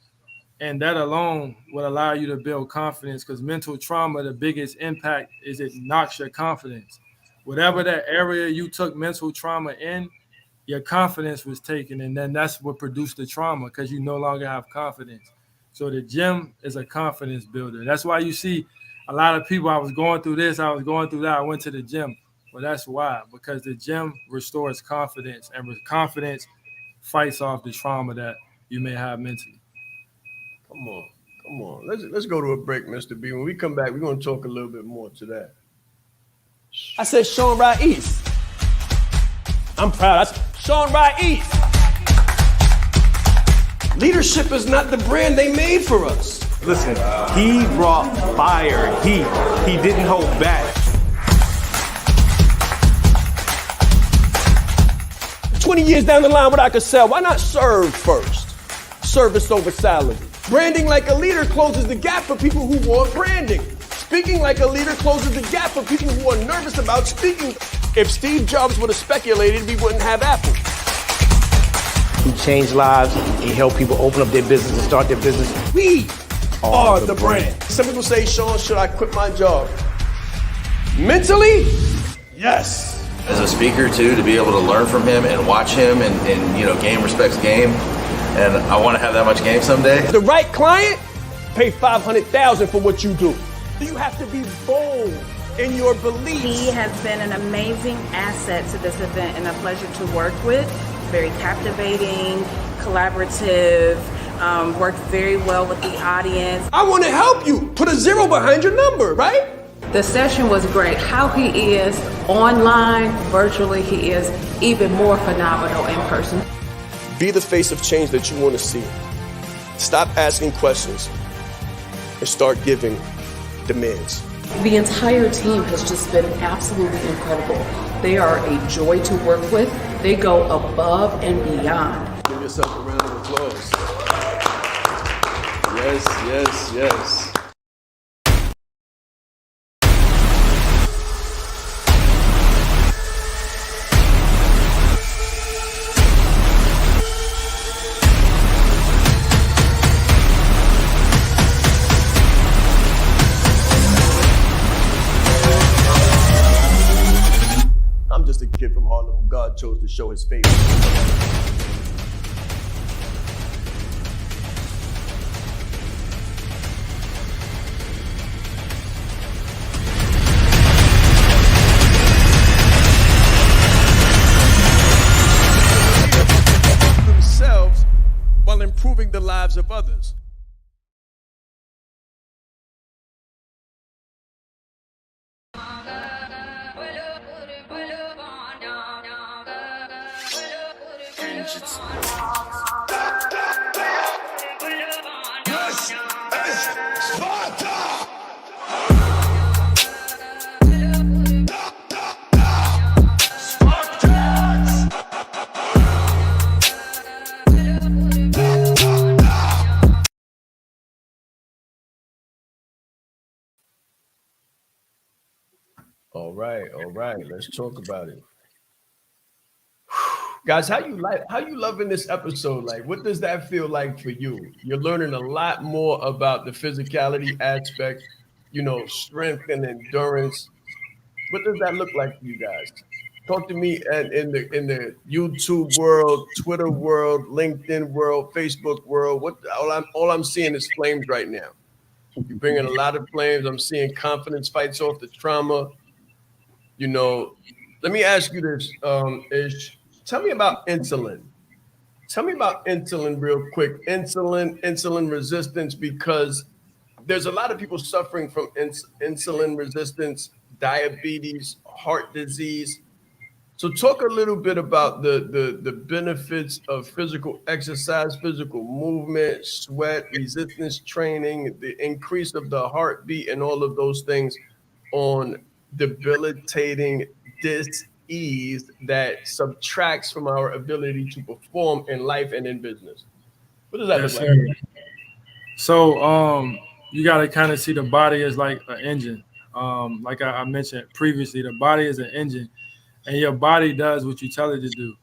And that alone will allow you to build confidence, because mental trauma, the biggest impact is it knocks your confidence. Whatever that area you took mental trauma in, your confidence was taken, and then that's what produced the trauma, because you no longer have confidence. So the gym is a confidence builder. That's why you see a lot of people, I was going through this, I was going through that, I went to the gym. Well, that's why, because the gym restores confidence, and with confidence fights off the trauma that you may have mentally.
Come on. Let's go to a break, Mr. B. When we come back, we're going to talk a little bit more to that. I said Shaan Rais. I'm proud. I said Shaan Rais. Leadership is not the brand they made for us.
Listen, he brought fire, heat. He didn't hold back.
20 years down the line, what I could sell, why not serve first? Service over salary. Branding like a leader closes the gap for people who want branding. Speaking like a leader closes the gap for people who are nervous about speaking. If Steve Jobs would have speculated, we wouldn't have Apple.
He changed lives. He helped people open up their business and start their business.
We are the brand. Some people say, Shaan, should I quit my job? Mentally, yes.
As a speaker too, to be able to learn from him and watch him and game respects game. And I want to have that much game someday.
The right client, pay $500,000 for what you do. You have to be bold in your beliefs.
He has been an amazing asset to this event and a pleasure to work with. Very captivating, collaborative, worked very well with the audience.
I want to help you. Put a 0 behind your number, right?
The session was great. How he is online, virtually, he is even more phenomenal in person.
Be the face of change that you want to see. Stop asking questions and start giving demands.
The entire team has just been absolutely incredible. They are a joy to work with. They go above and beyond.
Give yourself a round of applause. Yes. I'm just a kid from Harlem who God chose to show his favor. Themselves while improving the lives of others. All right. Let's talk about it. Guys, how you loving this episode? Like, what does that feel like for you? You're learning a lot more about the physicality aspect, strength and endurance. What does that look like for you guys? Talk to me in the YouTube world, Twitter world, LinkedIn world, Facebook world. What all I'm seeing is flames right now. You're bringing a lot of flames. I'm seeing confidence fights off the trauma. You know, Let me ask you this, Ish. Tell me about insulin. Tell me about insulin real quick. Insulin resistance, because there's a lot of people suffering from insulin resistance, diabetes, heart disease. So talk a little bit about the benefits of physical exercise, physical movement, sweat, resistance training, the increase of the heartbeat, and all of those things on debilitating dis-ease that subtracts from our ability to perform in life and in business. What does that look
Yes,
like?
sir. So you got to kind of see the body as like an engine. Like I mentioned previously, the body is an engine, and your body does what you tell it to do.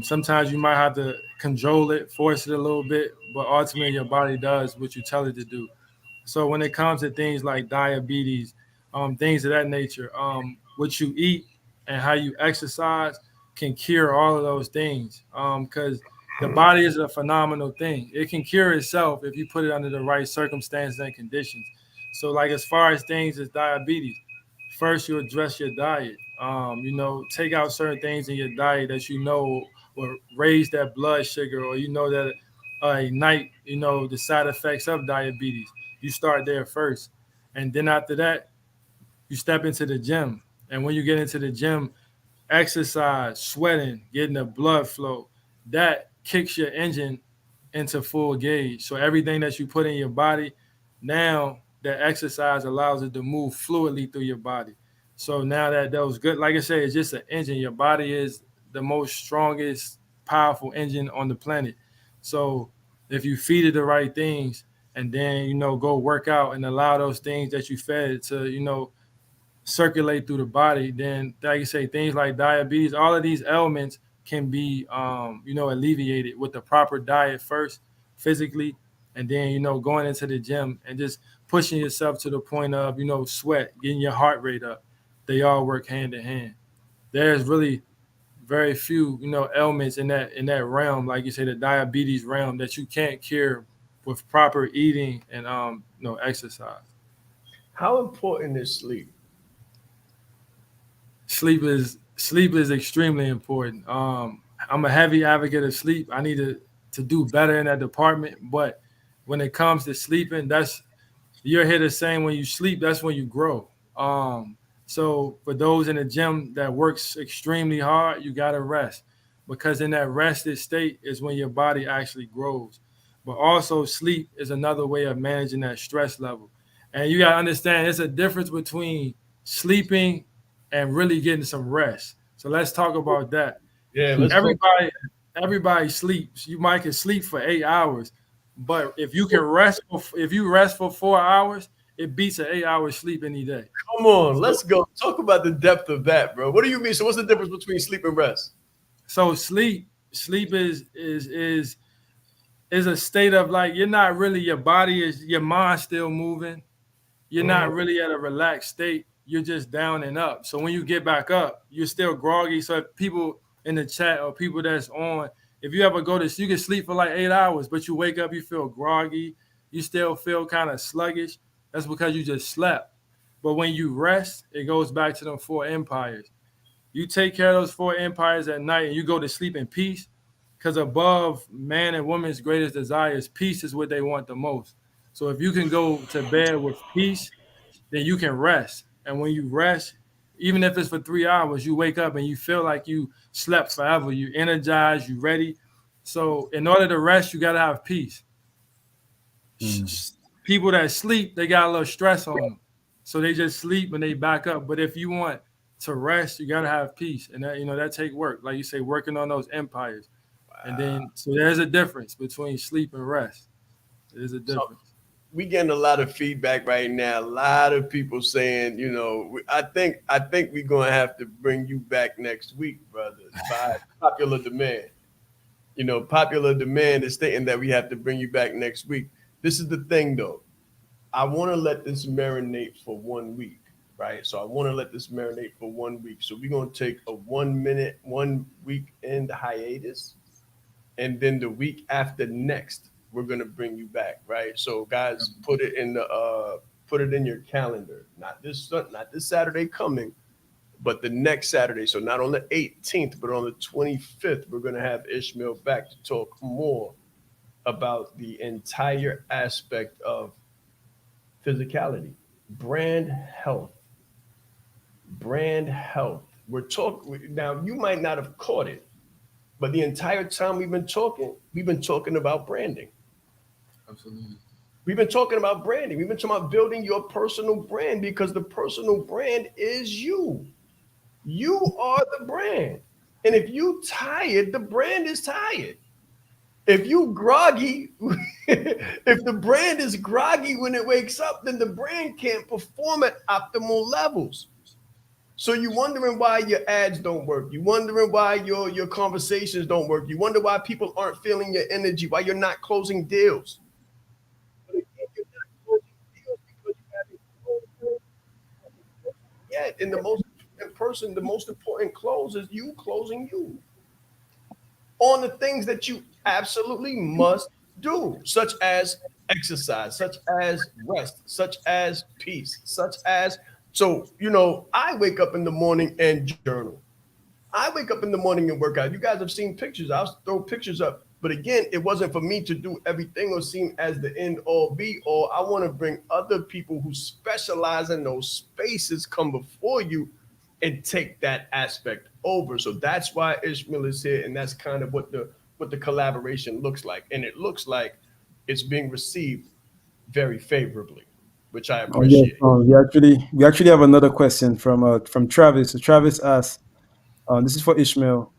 Sometimes you might have to control it, force it a little bit, but ultimately your body does what you tell it to do. So when it comes to things like diabetes, things of that nature, what you eat and how you exercise can cure all of those things. Because the body is a phenomenal thing. It can cure itself if you put it under the right circumstances and conditions. So like as far as things as diabetes, first you address your diet. Take out certain things in your diet that will raise that blood sugar, or that ignite the side effects of diabetes. You start there first, and then after that you step into the gym. And when you get into the gym, exercise, sweating, getting the blood flow, that kicks your engine into full gauge. So everything that you put in your body, now that exercise allows it to move fluidly through your body. So now that was good, like I said, it's just an engine. Your body is the most strongest, powerful engine on the planet. So if you feed it the right things, and then go work out and allow those things that you fed to circulate through the body, then like you say, things like diabetes, all of these ailments can be alleviated with the proper diet first, physically, and then going into the gym and just pushing yourself to the point of sweat, getting your heart rate up. They all work hand in hand. There's really very few ailments in that realm, like you say, the diabetes realm, that you can't cure with proper eating and exercise.
How important is sleep?
Sleep is extremely important. I'm a heavy advocate of sleep. I need to do better in that department. But when it comes to sleeping, you're here the same. When you sleep, that's when you grow. So for those in the gym that works extremely hard, you gotta rest, because in that rested state is when your body actually grows. But also sleep is another way of managing that stress level. And you gotta understand there's a difference between sleeping and really getting some rest. So let's talk about that.
Yeah, let's talk.
Everybody sleeps. You might can sleep for 8 hours, but if you rest for 4 hours, it beats an 8 hour sleep any day.
Come on, let's go. Talk about the depth of that, bro. What do you mean? So what's the difference between sleep and rest?
So sleep is a state of like, you're not really, your mind still moving. You're not really at a relaxed state. You're just down and up. So when you get back up, you're still groggy. So if people in the chat or people that's on, if you ever you can sleep for like 8 hours, but you wake up, you feel groggy. You still feel kind of sluggish. That's because you just slept. But when you rest, it goes back to them four empires. You take care of those four empires at night and you go to sleep in peace, because above man and woman's greatest desires, peace is what they want the most. So if you can go to bed with peace, then you can rest. And when you rest, even if it's for 3 hours, you wake up and you feel like you slept forever. You energized, you ready. So in order to rest, you got to have peace. People that sleep, they got a little stress on them. So they just sleep and they back up. But if you want to rest, you got to have peace. And that take work. Like you say, working on those empires. Wow. And then, so there's a difference between sleep and rest. There's a difference.
we getting a lot of feedback right now. A lot of people saying, I think we're gonna have to bring you back next week, brother, by popular demand. Popular demand is stating that we have to bring you back next week. This is the thing, though. I want to let this marinate for 1 week, right? So I want to let this marinate for 1 week. So we're gonna take a 1 minute, 1 week end hiatus, and then the week after next, we're gonna bring you back, right? So guys, put it in your calendar. Not this Saturday coming, but the next Saturday. So not on the 18th, but on the 25th, we're gonna have Ishmael back to talk more about the entire aspect of physicality, brand health, brand health. We're talking now. You might not have caught it, but the entire time we've been talking about branding.
Absolutely.
We've been talking about branding. We've been talking about building your personal brand, because the personal brand is you. You are the brand. And if you tired, the brand is tired. If you groggy, if the brand is groggy when it wakes up, then the brand can't perform at optimal levels. So you're wondering why your ads don't work. You're wondering why your conversations don't work. You wonder why people aren't feeling your energy, why you're not closing deals. But again, you're not closing deals because you haven't closed yet. And the most important close is you closing you on the things that you absolutely must do, such as exercise, such as rest, such as peace, such as I wake up in the morning and journal. I wake up in the morning and work out. You guys have seen pictures. I'll throw pictures up. But again, it wasn't for me to do everything or seem as the end all be all. I want to bring other people who specialize in those spaces come before you and take that aspect over. So that's why Ishmael is here, and that's kind of what the collaboration looks like. And it looks like it's being received very favorably, which I
Oh yes,
appreciate.
we actually have another question from Travis. So Travis asks, this is for Ishmael.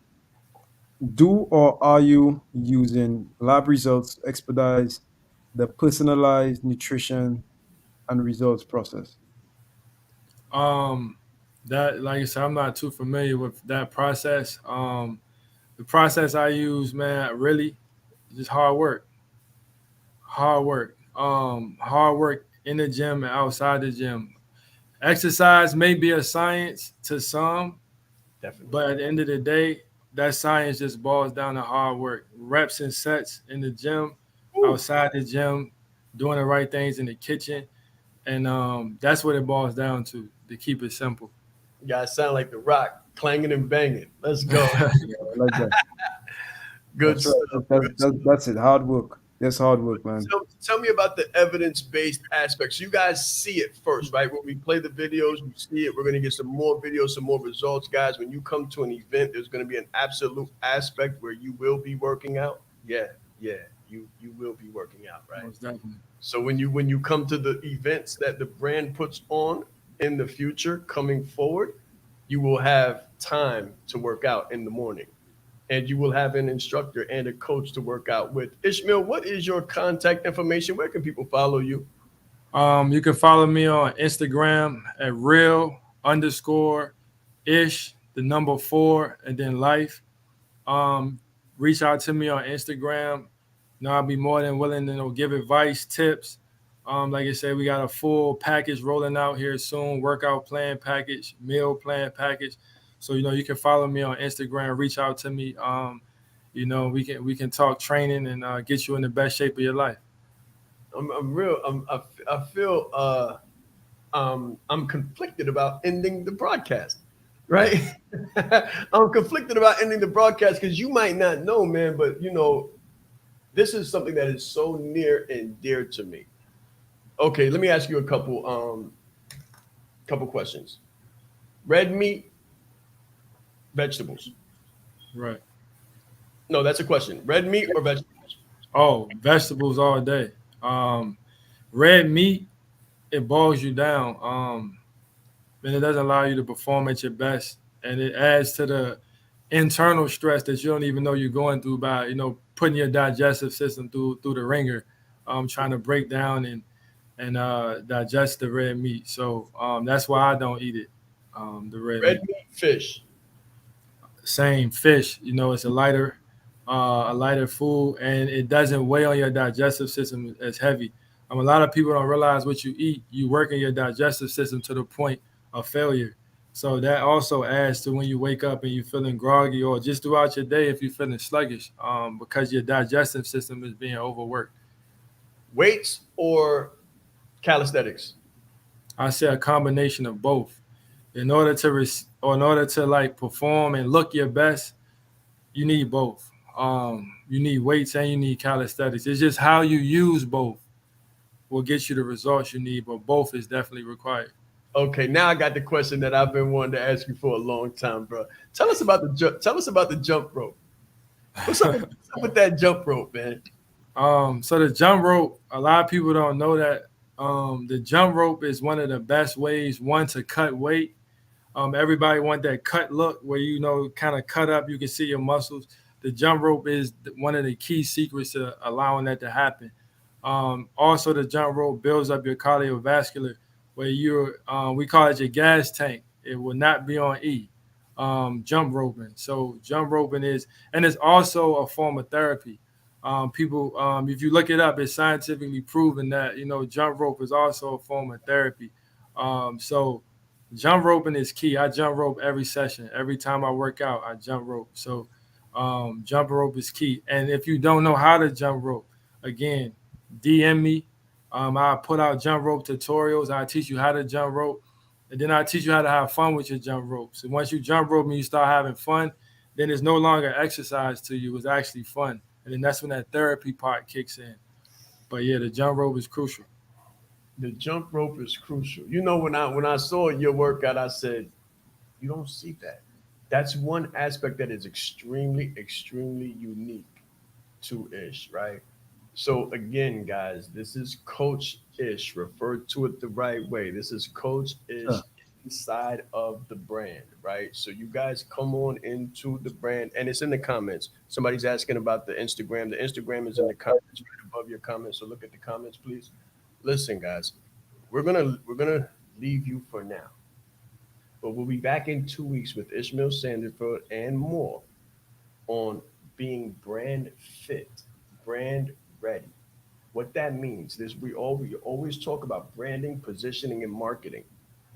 Do or are you using lab results to expedite the personalized nutrition and results process?
That, like I said, I'm not too familiar with that process. The process I use, man, really just hard work. Hard work in the gym and outside the gym. Exercise may be a science to some,
Definitely.
but at the end of the day, that science just boils down to hard work, reps and sets in the gym, outside the gym, doing the right things in the kitchen, and that's what it boils down to keep it simple.
You guys sound like The Rock, clanging and banging. Let's go.
Yeah, I like that.
Good
That's right.
stuff.
That's it. Hard work. That's hard work, man.
Tell me about the evidence-based aspects. You guys see it first, right? When we play the videos, we see it. We're going to get some more videos, some more results, guys. When you come to an event, there's going to be an absolute aspect where you will be working out. Yeah, you will be working out, right?
Most definitely.
So when you come to the events that the brand puts on in the future, coming forward, you will have time to work out in the morning. And you will have an instructor and a coach to work out with. Ishmael, what is your contact information? Where can people follow you?
You can follow me on Instagram at real_ish4 and then life. Reach out to me on Instagram. I'll be more than willing to give advice, tips. Like I said, we got a full package rolling out here soon, workout plan package, meal plan package. So, you can follow me on Instagram, reach out to me. We can talk training and get you in the best shape of your life.
I feel I'm conflicted about ending the broadcast, right? I'm conflicted about ending the broadcast because you might not know, man, but this is something that is so near and dear to me. Okay, let me ask you a couple questions. Red meat, vegetables.
Right.
No, that's a question. Red meat or vegetables?
Oh, vegetables all day. Red meat, it bogs you down. And it doesn't allow you to perform at your best. And it adds to the internal stress that you don't even know you're going through by, putting your digestive system through the ringer, trying to break down and and digest the red meat. So that's why I don't eat it. The red
Red
meat.
meat, fish.
Same fish. It's a lighter food, and it doesn't weigh on your digestive system as heavy. A lot of people don't realize what you eat. You work in your digestive system to the point of failure. So that also adds to when you wake up and you're feeling groggy, or just throughout your day if you're feeling sluggish, because your digestive system is being overworked.
Weights or calisthenics?
I say a combination of both. Or in order to like perform and look your best, you need both. You need weights and you need calisthenics. It's just how you use both will get you the results you need, but both is definitely required.
Okay, now I got the question that I've been wanting to ask you for a long time, bro. Tell us about the jump. Tell us about the jump rope. What's up with that jump rope, man?
So the jump rope, a lot of people don't know that the jump rope is one of the best ways, one, to cut weight. Everybody want that cut look where kind of cut up. You can see your muscles. The jump rope is one of the key secrets to allowing that to happen. Also, the jump rope builds up your cardiovascular, where we call it your gas tank. It will not be on E. Jump roping. So jump roping and it's also a form of therapy. People, if you look it up, it's scientifically proven that jump rope is also a form of therapy. So jump roping is key. I jump rope every session. Every time I work out, I jump rope. So jump rope is key. And if you don't know how to jump rope, again, DM me. I put out jump rope tutorials. I teach you how to jump rope. And then I teach you how to have fun with your jump ropes. And once you jump rope and you start having fun, then it's no longer exercise to you. It's actually fun. And then that's when that therapy part kicks in. But yeah, the jump rope is crucial.
The jump rope is crucial. When I saw your workout, I said, you don't see that. That's one aspect that is extremely, extremely unique to Ish, right? So again, guys, this is Coach Ish. Refer to it the right way. This is Coach Ish
Huh.
inside of the brand, right? So you guys come on into the brand, and it's in the comments. Somebody's asking about the Instagram. The Instagram is in the comments right above your comments. So look at the comments, please. Listen, guys, we're gonna leave you for now, but we'll be back in 2 weeks with Ishmael Sandiford and more on being brand fit, brand ready. What that means is we always talk about branding, positioning, and marketing.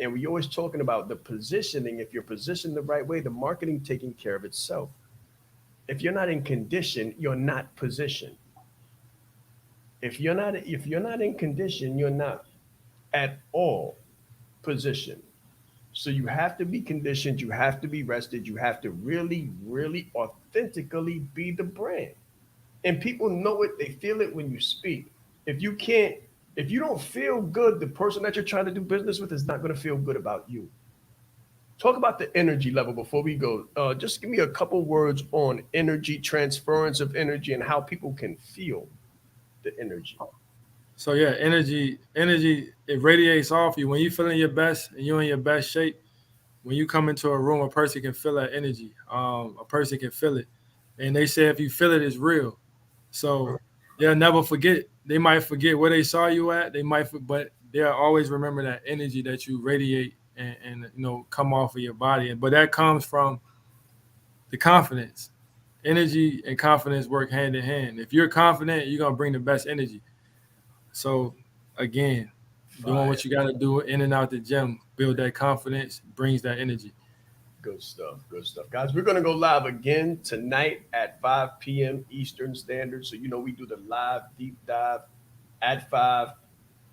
And we always talking about the positioning. If you're positioned the right way, the marketing taking care of itself. If you're not in condition, you're not positioned. If you're not in condition, you're not at all positioned. So you have to be conditioned, you have to be rested, you have to really, really authentically be the brand. And people know it, they feel it when you speak. If you can't, if you don't feel good, the person that you're trying to do business with is not going to feel good about you. Talk about the energy level before we go. Just give me a couple words on energy, transference of energy, and how people can feel the energy.
So yeah, energy, it radiates off you when you feeling your best and you're in your best shape. When you come into a room, a person can feel that energy. A person can feel it, and they say if you feel it, it's real. So they'll never forget. They might forget where they saw you at. But they'll always remember that energy that you radiate and come off of your body. But that comes from the confidence. Energy and confidence work hand in hand. If you're confident, you're gonna bring the best energy. So again, doing what you got to do in and out the gym, build that confidence, brings that energy.
Good stuff. Good stuff. Guys, we're going to go live again tonight at 5 p.m. Eastern Standard. So, we do the live deep dive at 5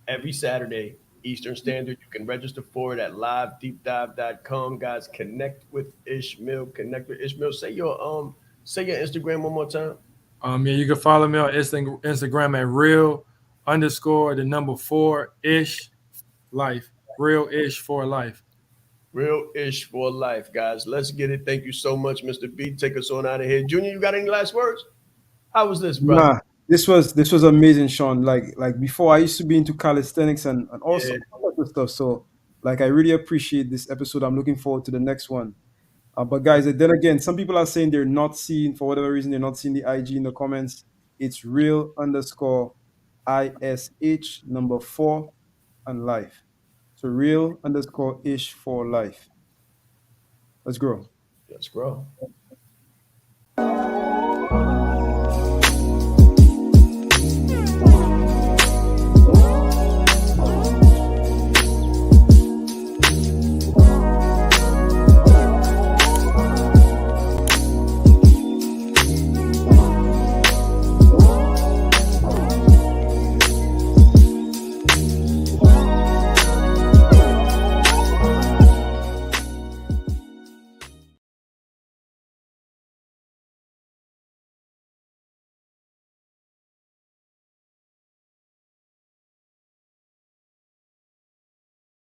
every Saturday Eastern Standard. You can register for it at livedeepdive.com. Guys, connect with Ishmael. Connect with Ishmael. Say your Instagram one more time.
Yeah, you can follow me on Instagram at real_4ish life. Real ish for life.
Real Ish for life, guys. Let's get it. Thank you so much, Mr. B. Take us on out of here. Junior, you got any last words? How was this, brother?
Nah, this was amazing, Sean. Like before, I used to be into calisthenics and also
Yeah.
other stuff. So like I really appreciate this episode. I'm looking forward to the next one. But guys, then again, some people are saying they're not seeing for whatever reason they're not seeing the IG in the comments. It's real_ish number 4 and life. So real underscore ish for life. Let's grow.
Let's grow.